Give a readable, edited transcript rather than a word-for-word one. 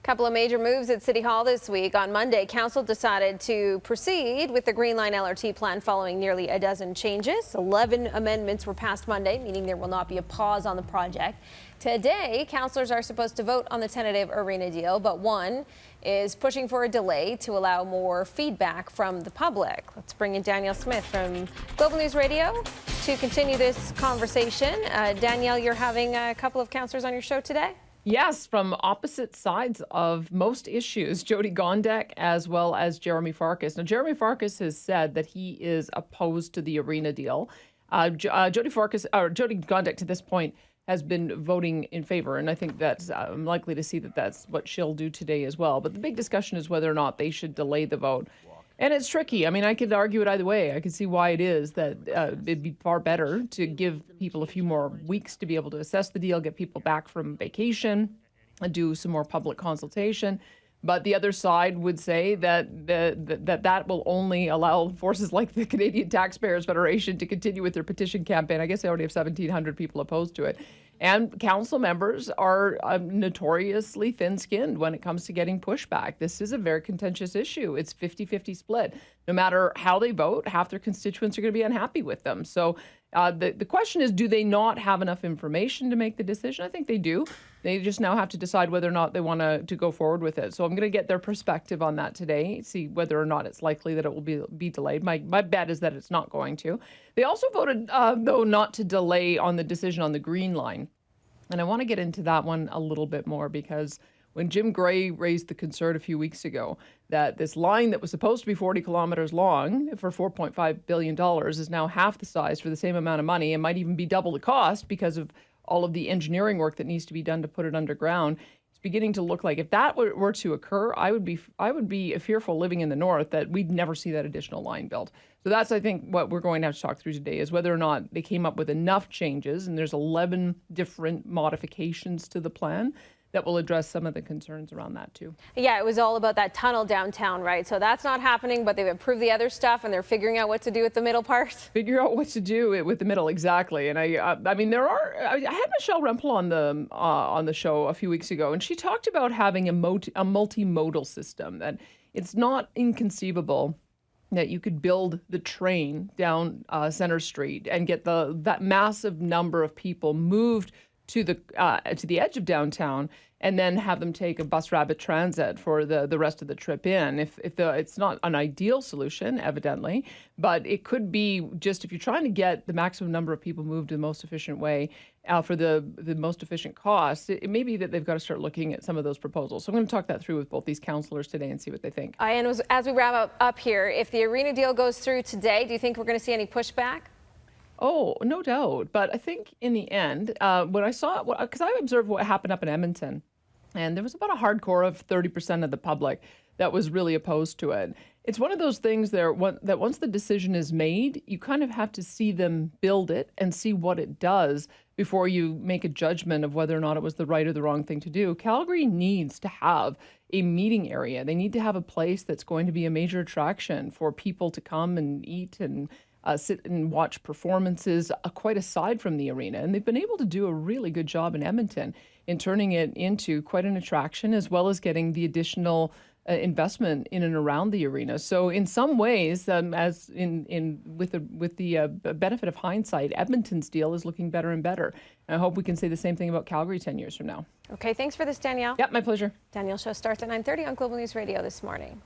Couple of major moves at City Hall this week. On Monday, Council decided to proceed with the Green Line LRT plan following nearly a dozen changes. 11 amendments were passed Monday, meaning there will not be a pause on the project. Today, councillors are supposed to vote on the tentative arena deal, but one is pushing for a delay to allow more feedback from the public. Let's bring in Danielle Smith from Global News Radio to continue this conversation. Danielle, you're having a couple of councillors on your show today? Yes, from opposite sides of most issues, Jyoti Gondek as well as Jeromy Farkas. Now, Jeromy Farkas has said that he is opposed to the arena deal. Jyoti Gondek to this point has been voting in favor, and I think that's I'm likely to see that that's what she'll do today as well. But the big discussion is whether or not they should delay the vote. And it's tricky. I mean, I could argue it either way. I could see why it is that it'd be far better to give people a few more weeks to be able to assess the deal, get people back from vacation, and do some more public consultation. But the other side would say that that will only allow forces like the Canadian Taxpayers Federation to continue with their petition campaign. I guess they already have 1,700 people opposed to it. And council members are notoriously thin-skinned when it comes to getting pushback. This is a very contentious issue. It's 50-50 split. No matter how they vote, half their constituents are going to be unhappy with them. So the question is, do they not have enough information to make the decision? I think they do. They just now have to decide whether or not they want to go forward with it. So I'm going to get their perspective on that today, see whether or not it's likely that it will be delayed. My bet is that it's not going to. They also voted, though, not to delay on the decision on the Green Line. And I want to get into that one a little bit more because when Jim Gray raised the concern a few weeks ago that this line that was supposed to be 40 kilometers long for $4.5 billion is now half the size for the same amount of money and might even be double the cost because of all of the engineering work that needs to be done to put it underground. It's beginning to look like if that were to occur, I would be fearful living in the north that we'd never see that additional line built. So that's, I think, what we're going to have to talk through today is whether or not they came up with enough changes, and there's 11 different modifications to the plan that will address some of the concerns around that too. Yeah, it was all about that tunnel downtown, right? So that's not happening, but they've approved the other stuff and they're figuring out what to do with the middle part. Figure out what to do with the middle, exactly. And I mean, I had Michelle Rempel on the show a few weeks ago, and she talked about having a multimodal system, that it's not inconceivable that you could build the train down Center Street and get that massive number of people moved to the edge of downtown, and then have them take a bus rapid transit for the rest of the trip in. It's not an ideal solution, evidently, but it could be just if you're trying to get the maximum number of people moved in the most efficient way for the most efficient cost, it may be that they've got to start looking at some of those proposals. So I'm going to talk that through with both these councillors today and see what they think. And as we wrap up here, if the arena deal goes through today, do you think we're going to see any pushback? Oh, no doubt. But I think in the end, when I saw it, because I observed what happened up in Edmonton, and there was about a hardcore of 30% of the public that was really opposed to it. It's one of those things that once the decision is made, you kind of have to see them build it and see what it does before you make a judgment of whether or not it was the right or the wrong thing to do. Calgary needs to have a meeting area. They need to have a place that's going to be a major attraction for people to come and eat and sit and watch performances quite aside from the arena. And they've been able to do a really good job in Edmonton in turning it into quite an attraction, as well as getting the additional investment in and around the arena. So in some ways, with the benefit of hindsight, Edmonton's deal is looking better and better. And I hope we can say the same thing about Calgary 10 years from now. Okay, thanks for this, Danielle. Yep, my pleasure. Danielle Show starts at 9:30 on Global News Radio this morning.